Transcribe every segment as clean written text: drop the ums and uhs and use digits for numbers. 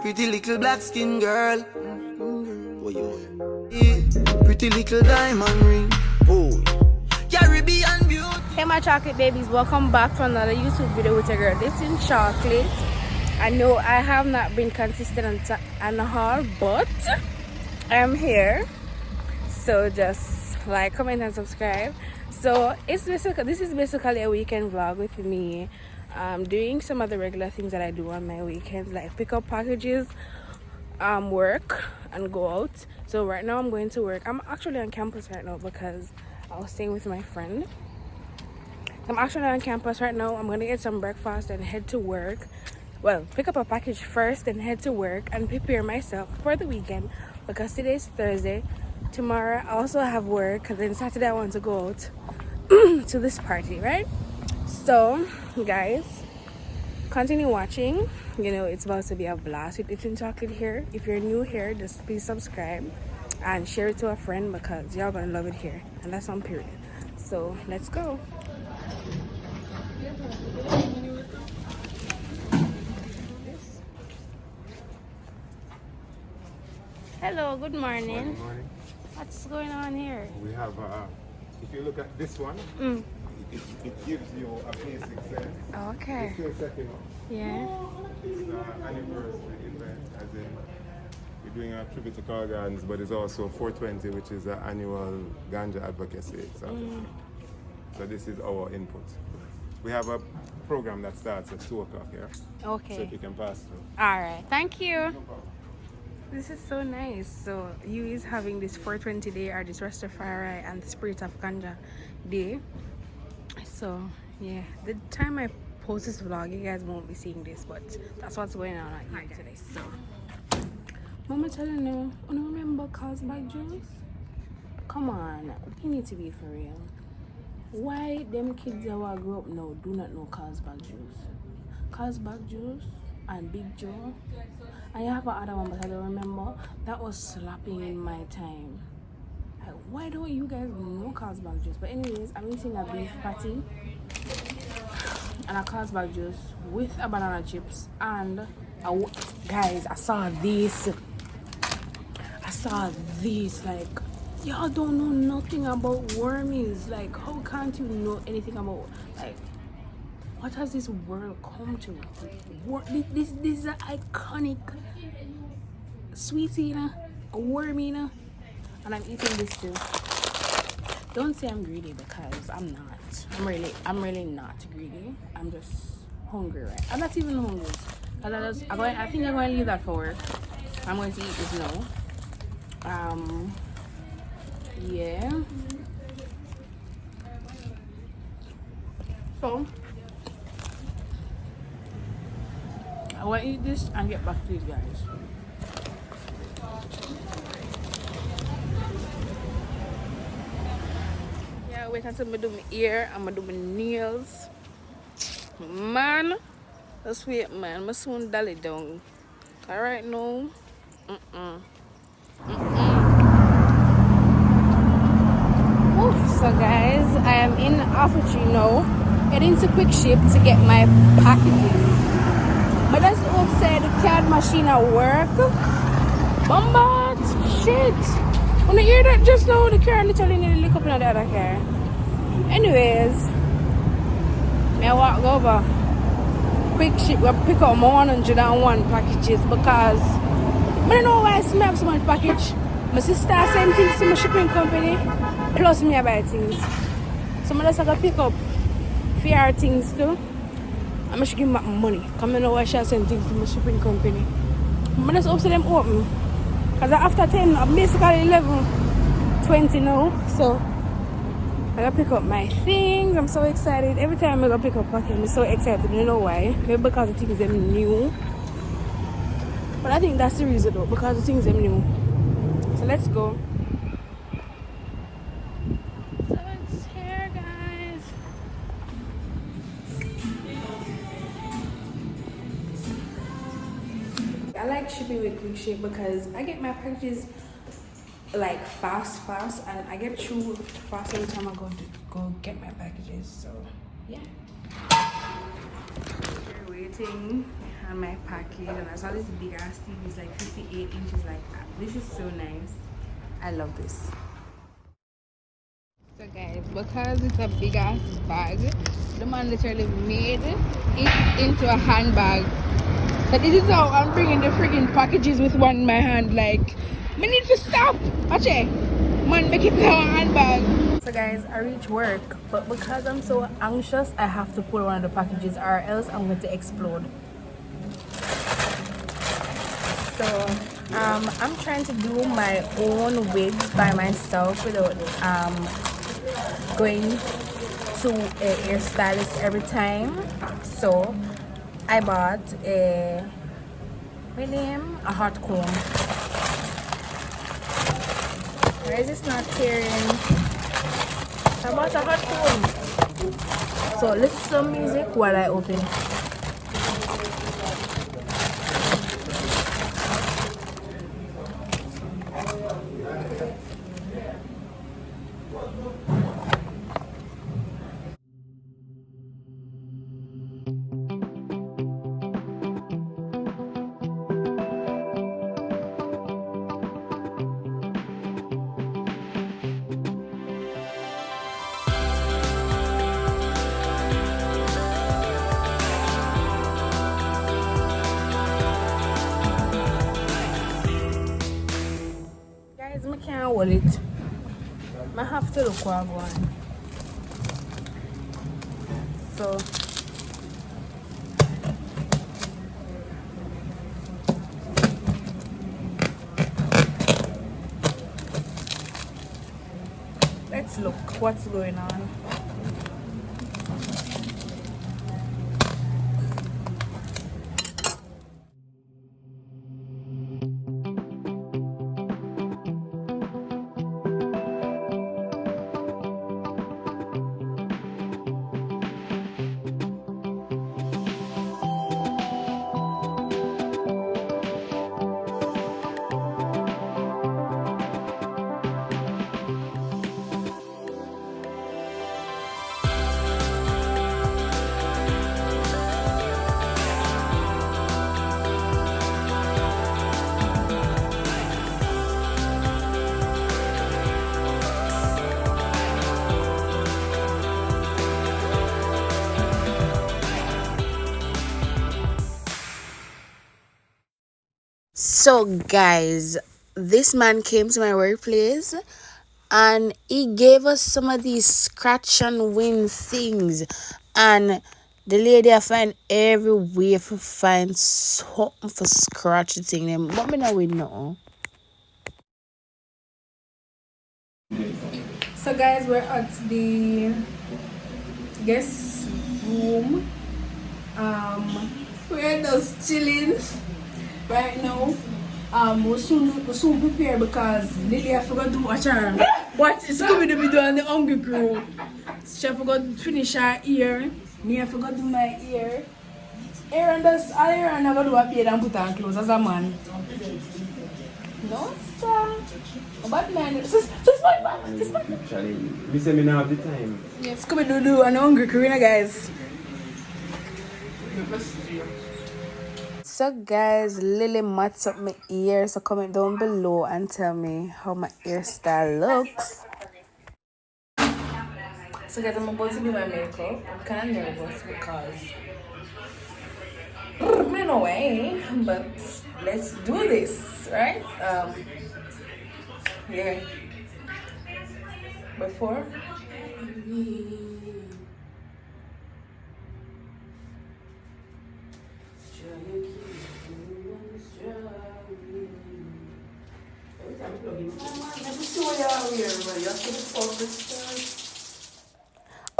Pretty little black skin girl. Oh, yeah. Pretty little diamond ring. Oh, Caribbean beauty. Hey my chocolate babies, welcome back to another YouTube video with your girl Lipton Chocolate. I know I have not been consistent and all, but I'm here. So just like, comment and subscribe. So this is basically a weekend vlog with me. Doing some of the regular things that I do on my weekends, like pick up packages, work and go out. So right now I'm going to work. I'm actually on campus right now because I was staying with my friend. I'm actually on campus right now. I'm gonna get some breakfast and head to work. Well, pick up a package first and head to work and prepare myself for the weekend because today's Thursday. Tomorrow I also have work, and then Saturday I want to go out to this party, right? So guys, continue watching. You know it's about to be a blast with Lipton Chocolate here. If you're new here, just please subscribe and share it to a friend because y'all gonna love it here, and that's on period. So let's go. Hello, good morning. Good morning. What's going on here? We have, if you look at this one, it gives you a basic sense. Okay. It's still second up. Yeah. It's an anniversary event, as in we're doing a tribute to Carl Gardens, but it's also 420, which is an annual ganja advocacy. So this is our input. We have a program that starts at 2 o'clock here. Okay. So if you can pass through. All right. Thank you. No problem. This is so nice. So you is having this 420 day or this Rastafari and the Spirit of Ganja day. So yeah, the time I post this vlog, you guys won't be seeing this, but that's what's going on here today. So Mama telling you, I don't remember Carlsberg juice. Come on, you need to be for real. Why them kids that will grow up now do not know Carlsberg juice? Carlsberg juice and Big Joe. I have another one, but I don't remember. That was slapping in my time. Like, why don't you guys know Carlsberg juice? But anyways, I'm eating a beef patty and a Carlsberg juice with a banana chips and guys, I saw this. Like, y'all don't know nothing about wormies. Like, how can't you know anything about, like, what has this world come to? This is an iconic sweetie, a wormy, and I'm eating this too. Don't say I'm greedy because I'm not. I'm really not greedy. I'm just hungry, right? I'm not even hungry. I think I'm going to leave that for work. I'm going to eat this now. Yeah. So I want to eat this and get back to these guys. Yeah, wait until I do my ear and I do my nails. Man, that's wait, man. I soon dolly down. Alright now. So guys, I am in Offertree now, heading to Quick Ship to get my packages. But that's outside the card machine at work. Bombard! Shit! When I hear that just now, the car literally nearly lick up in the other car. Anyways, I walk over Quick Ship, we pick up my 101 packages because I don't know why I smell so much package. My sister sent things to my shipping company, plus me I buy things. So I just have to pick up few things too. I'm just give me money. Come in over, she send things to my shipping company. I just hope them open. Because after 10, I'm basically 11:20 now. So I gotta pick up my things. I'm so excited. Every time I go pick up a package, I'm so excited. You know why? Maybe because the things them new. But I think that's the reason though, because the things them new. So let's go. So it's here, guys. I like shipping with Quick Ship because I get my packages like fast, and I get through fast every time I go get my packages. So yeah. We're waiting. We and my package, and I saw this big ass TV. It's like 58 inches like that. This is so nice. I love this. So guys, because it's a big ass bag, the man literally made it into a handbag. So this is how I'm bringing the freaking packages with one in my hand. Like, me need to stop. Actually, man, make it into a handbag. So guys, I reach work, but because I'm so anxious, I have to pull one of the packages or else I'm going to explode. So I'm trying to do my own wigs by myself without going to a hairstylist every time. So I bought a hot comb. Why is this not tearing? I bought a hot comb. So listen to some music while I open. I can't hold it. I have to look what I'm going. So let's look what's going on. So guys, this man came to my workplace and he gave us some of these scratch and win things, and the lady I find every way to find something for scratching thing them, but me not win no. So guys, we're at the guest room. We're just chilling right now. We'll soon prepare because Lily I forgot to watch her. What is coming to be doing the Hungry Crew? She forgot to finish her ear. Me I forgot to do my ear. Aaron does all Aaron never do a beard and put on clothes as a man. No sir. But man, this We say me now have the time. yes, come and do an Hungry Crew, guys. So guys, Lily mats up my ear, so comment down below and tell me how my hairstyle looks. So guys, I'm about to do my makeup. I'm kind of nervous because I don't know why, but let's do this, right? Yeah. Before.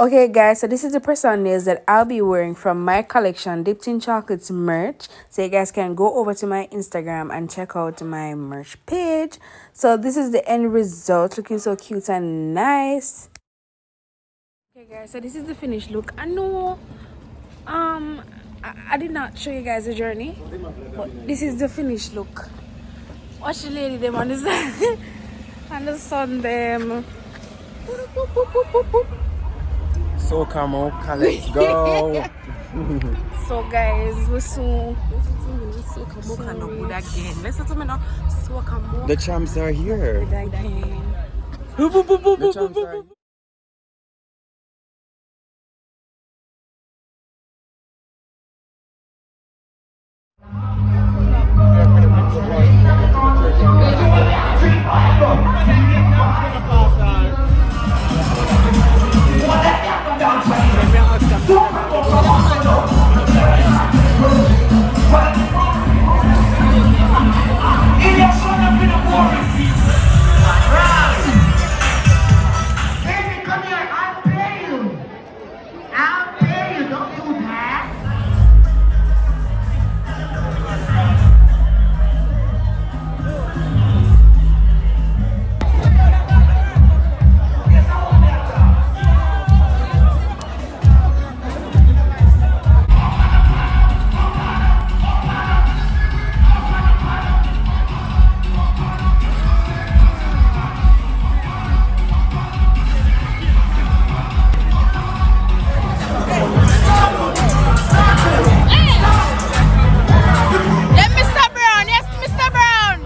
Okay guys, so this is the press-on nails that I'll be wearing from my collection Dipped in Chocolates merch. So you guys can go over to my Instagram and check out my merch page. So this is the end result, looking so cute and nice. Okay guys, so this is the finished look. I know I did not show you guys the journey, but this is the finished look. Watch the lady them on the sun and the sun them. Soca Mocha, let's go. So guys, we're soon. Soca Mocha no good again. Listen to me now. Soca Mocha. The champs are here. Good again. The champs are here. Baby, come here. I'll pay you. I'll pay you. Don't do that. Yeah, Mr. Brown. Yes, Mr. Brown.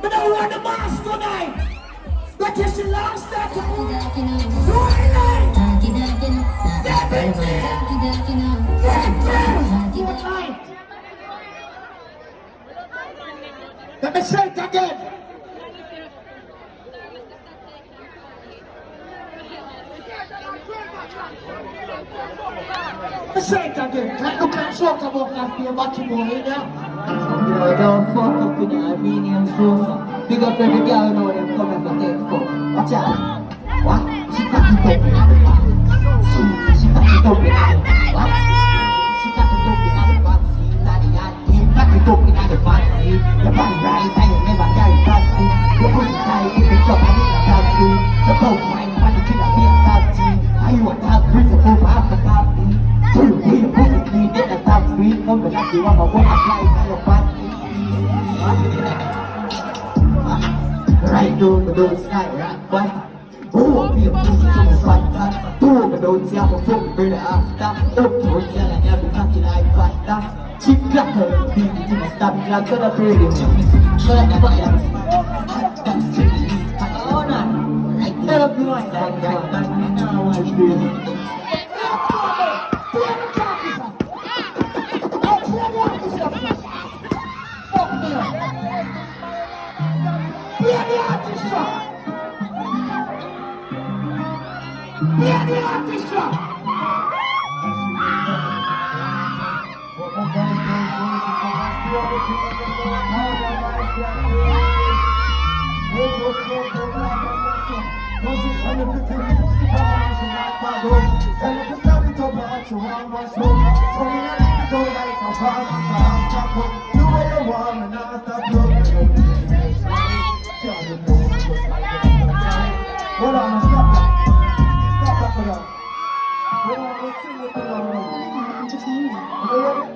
But I want the mask tonight. But you should last that. Let me say it again. Let me say it again. Like you can talk about that for your body boy, you know? Yo, don't fuck up in the Armenian sofa. Big up every girl know them come and take fuck. Watch out. What? She got it up in the back. She got it up in the what? She got it up in the back seat. Daddy and him got it up in the back seat. Your body right and you never carry plastic. Your pussy tight if it's up and it's a top food. The cold wine when you kill a beer top tea. And you want to have principle for half the coffee. Pull your pussy clean, get the top speed. Come back like you have a one apply on your body. Right down the don't sky right but oh, be a pussy so much fat. Two the don't see how a fuck burn after. Up towards the and every cocky like pasta. Chick clacker, beat it in a stab clap. So the pretty so that the fire. That's tricky. Oh no, right there up the line like right back. Now I feel Hold on, stop that. Stop that for that. Hold on, let's sing it for now. Entertainment.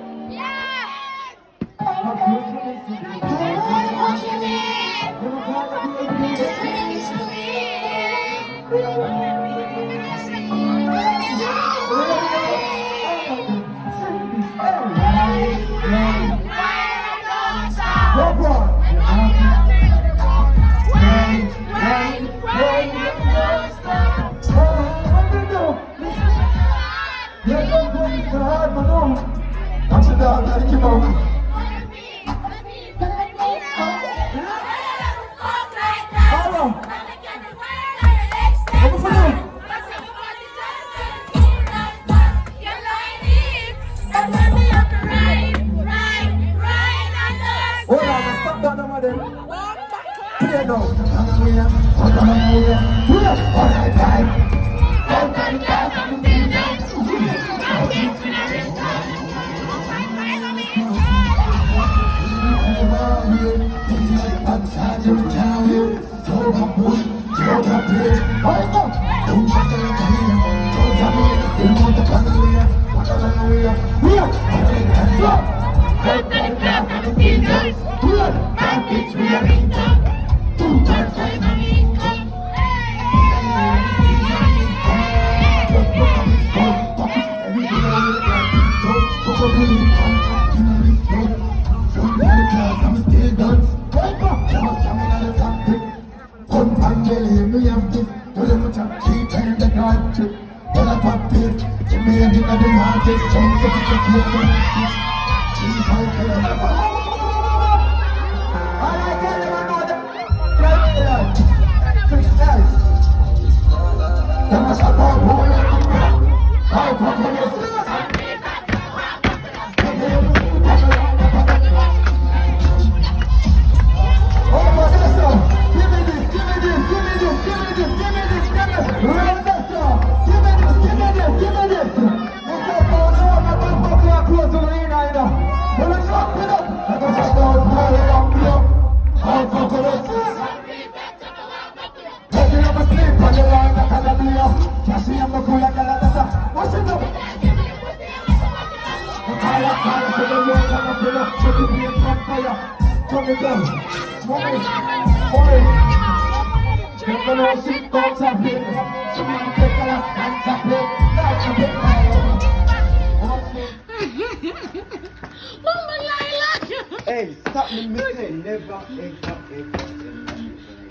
Hey, stop me missing. Never, ever.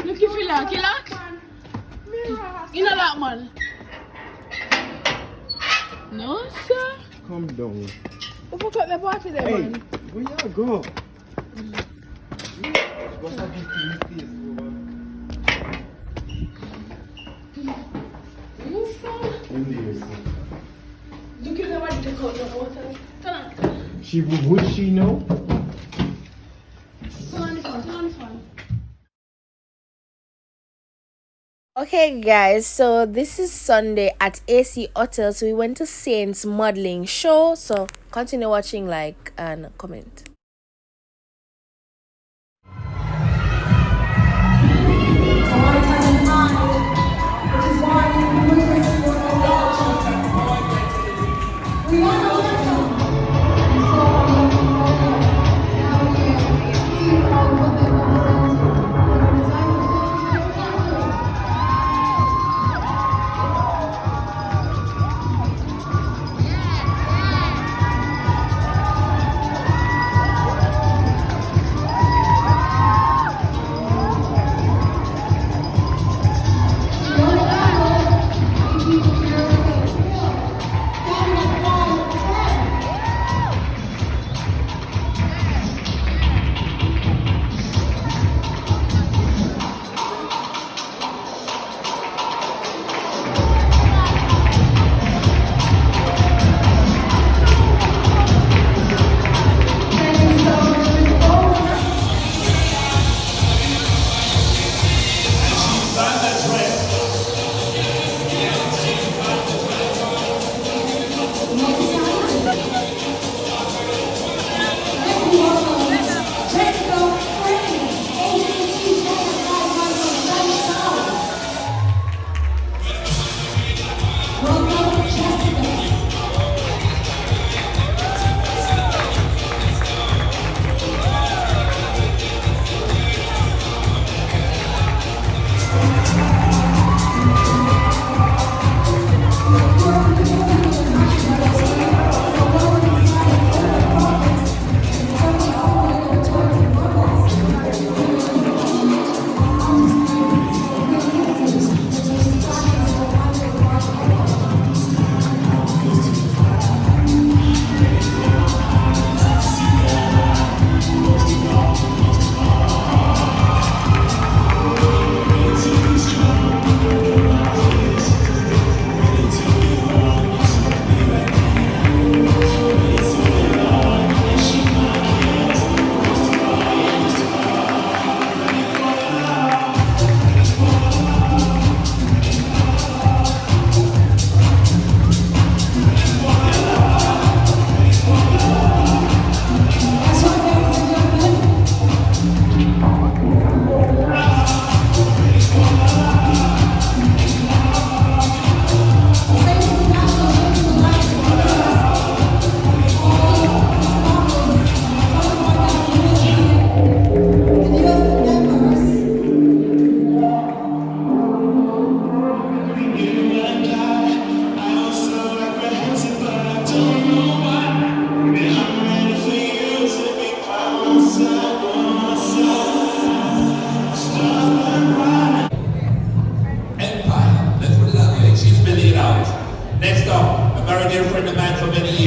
Look if you like, you know that man? No, sir. Come down. Who put up the party there, Hey, man? where you go? What's up with this? Look at the one to call the water. Turn on. Would she know? Turn on the phone. Okay guys, so this is Sunday at AC Hotel, so we went to Saint's modeling show, so continue watching, like and comment.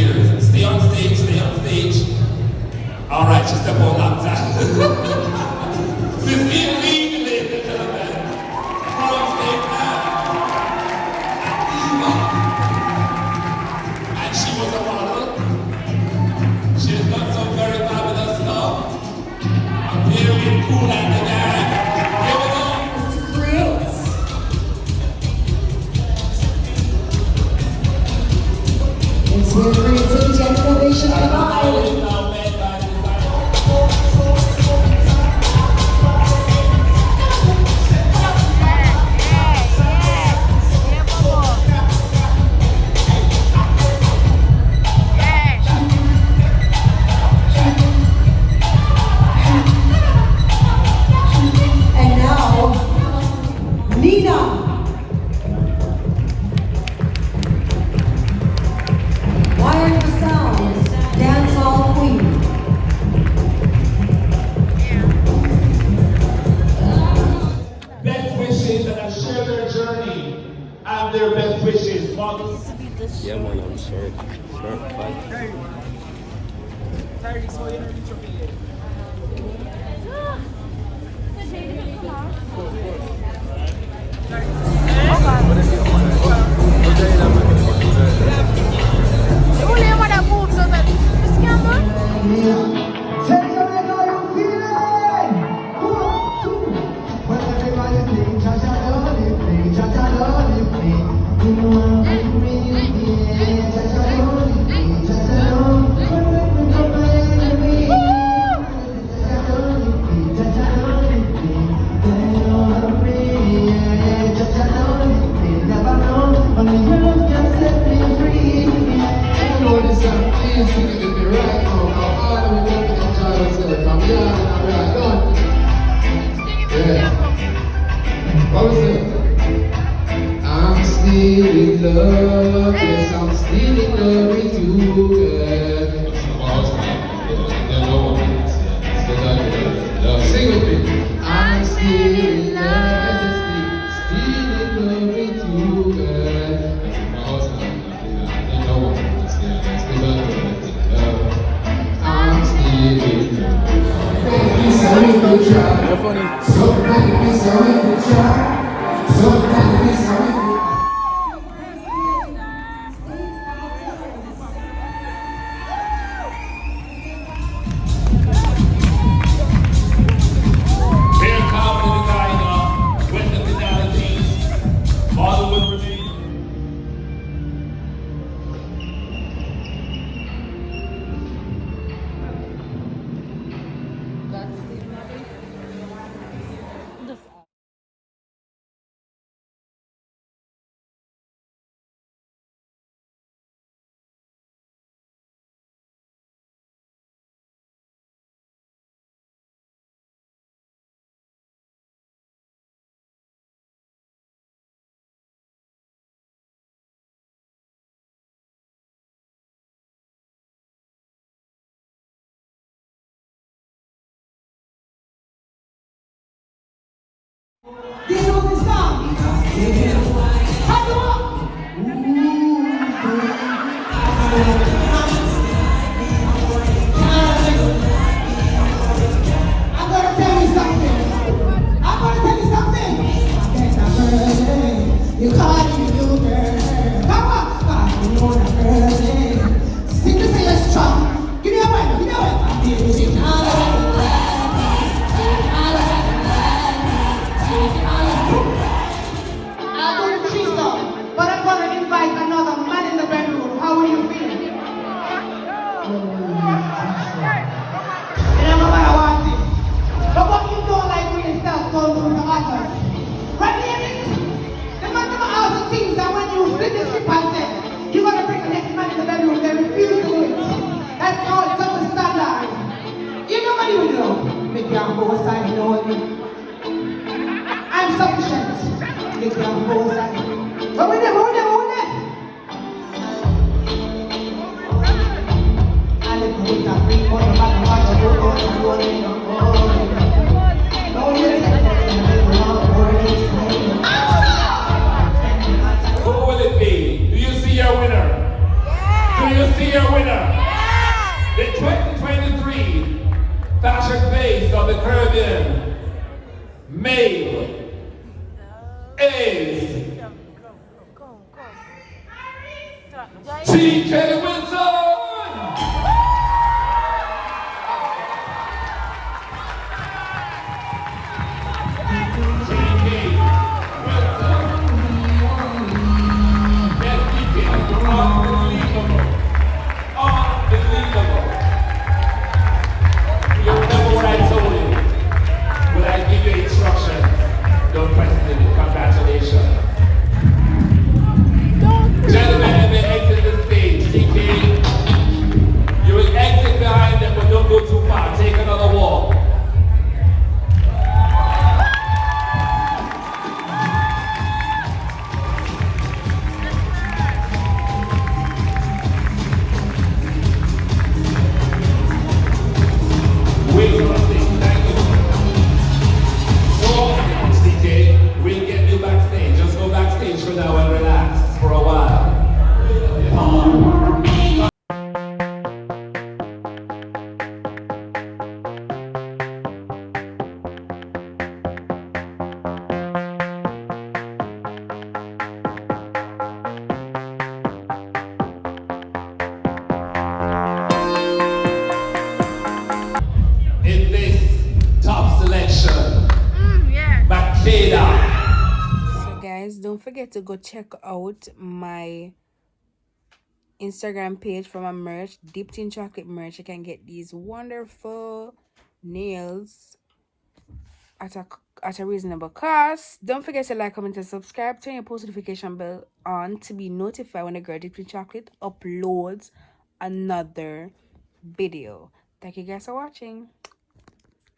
volunteers. Stay on stage, stay on stage. All right, just step on that time. Sister Lee, ladies and gentlemen. Come on stage now. And she was a model. She's done some very fabulous stuff. I'm very cool at the gang. Give it up. It's where creativity and innovation collide. And now, Nina. Wired for Sound, dancehall queen. Best wishes and I share their journey and their best wishes. Yeah, man, I'm sure. Sure, fine. I'm still in love, yes, I'm still in love with you, girl. Sing with me. I'm still in love, still in love with you, girl. I'm still in love. So baby, so we could try. So baby, so we could. Here comes the guy with the finalities. All the way remain. Do you know this song? How do I'm gonna tell you something. You call me new girl. Come on, you know that girl. Sing this and you're strong. Give me a word, give me a word. I'm going to threesome, but I'm going to invite another man in the bedroom. How will you feel? And I'm about to want it. But what you don't like for yourself, don't do to others. Right, ladies? The man of all the things that when you split the ship and say, you're going to bring the next man in the bedroom, they refuse to do it. That's called double standard. You know what you know? Make your both sides know me. I'm sufficient. Make your both sides. But we're there. I live with a free for the back of my Who will it be? Do you see your winner? Do you see your winner? The 2023 Fashion Face of the Caribbean male is TK Wilson! Don't question it. Congratulations. Gentlemen, if they exit the stage, TK, you will exit behind them, but don't go too far. Take another walk. Wait for us, thank you. So, TK, we'll get you backstage. Just go backstage for now and relax for a while. In this top selection, Makeda. So guys, don't forget to go check out my Instagram page for my merch, Dipped in Chocolate merch. You can get these wonderful nails at a reasonable cost. Don't forget to like, comment, and subscribe. Turn your post notification bell on to be notified when the girl Dipped in Chocolate uploads another video. Thank you guys for watching.